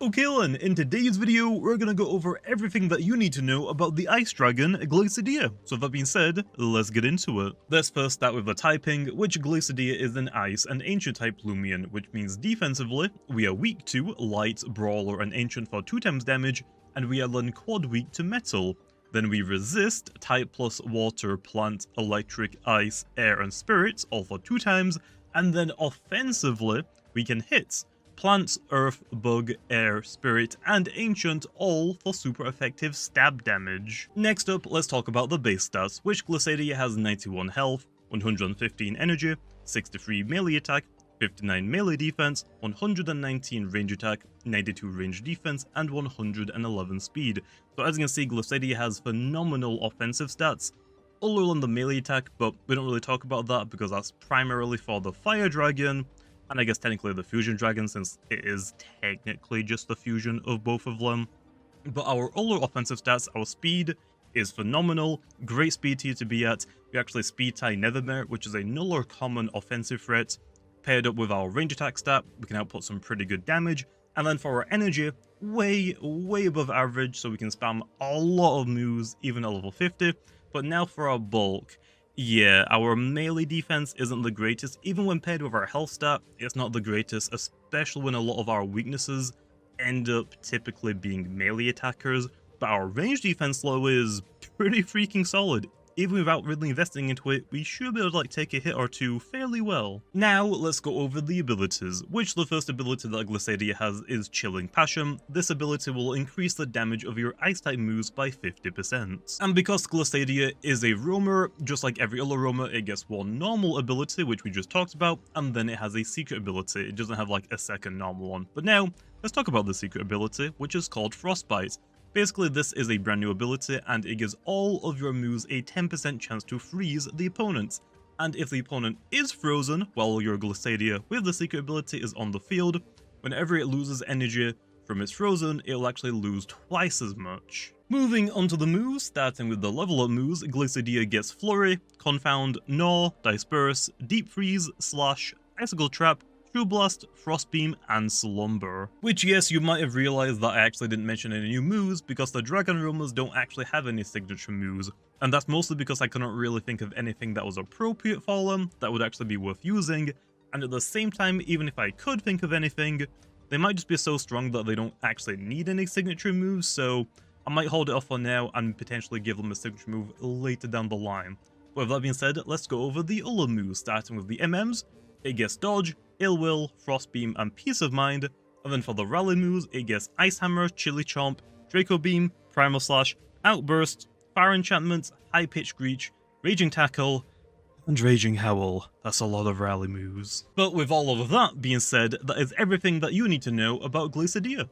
Okay then, in today's video, we're gonna go over everything that you need to know about the ice dragon, GLACADIA. So that being said, let's get into it. Let's first start with the typing, which GLACADIA is an ice and ancient type Loomian, which means defensively, we are weak to light, brawler and ancient for 2 times damage, and we are then quad weak to metal. Then we resist type plus water, plant, electric, ice, air and spirit, all for 2 times, and then offensively, we can hit Plants, Earth, Bug, Air, Spirit, and Ancient, all for super effective stab damage. Next up, let's talk about the base stats, which GLACADIA has 91 health, 115 energy, 63 melee attack, 59 melee defense, 119 range attack, 92 range defense, and 111 speed. So as you can see, GLACADIA has phenomenal offensive stats, other than the melee attack, but we don't really talk about that because that's primarily for the Fire Dragon, and I guess technically the Fusion Dragon, since it is technically just the fusion of both of them. But our other offensive stats, our speed is phenomenal, great speed tier to be at. We actually speed tie Nethermare, which is a null or common offensive threat. Paired up with our range attack stat, we can output some pretty good damage. And then for our energy, way above average, so we can spam a lot of moves, even at level 50. But now for our bulk. Yeah, our melee defense isn't the greatest. Even when paired with our health stat, it's not the greatest, especially when a lot of our weaknesses end up typically being melee attackers. But our range defense though is pretty freaking solid. Even without really investing into it, we should be able to take a hit or two fairly well. Now, let's go over the abilities, which the first ability that GLACADIA has is Chilling Passion. This ability will increase the damage of your ice-type moves by 50%. And because GLACADIA is a roamer, just like every other roamer, it gets one normal ability, which we just talked about, and then it has a secret ability. It doesn't have a second normal one. But now, let's talk about the secret ability, which is called Frostbite. Basically, this is a brand new ability, and it gives all of your moves a 10% chance to freeze the opponent. And if the opponent is frozen while your GLACADIA with the secret ability is on the field, whenever it loses energy from its frozen, it'll actually lose twice as much. Moving on to the moves, starting with the level up moves, GLACADIA gets Flurry, Confound, Gnaw, Disperse, Deep Freeze, Slash, Icicle Trap, True Blast, Frostbeam, and Slumber. Which, yes, you might have realized that I actually didn't mention any new moves because the Dragon Roamers don't actually have any signature moves, and that's mostly because I couldn't really think of anything that was appropriate for them that would actually be worth using, and at the same time, even if I could think of anything, they might just be so strong that they don't actually need any signature moves, so I might hold it off for now and potentially give them a signature move later down the line. But with that being said, let's go over the other moves, starting with the MMs. It gets Dodge, Ill Will, Frostbeam, and Peace of Mind, and then for the rally moves, it gets Ice Hammer, Chili Chomp, Draco Beam, Primal Slash, Outburst, Fire Enchantment, High Pitch Screech, Raging Tackle, and Raging Howl. That's a lot of rally moves. But with all of that being said, that is everything that you need to know about GLACADIA.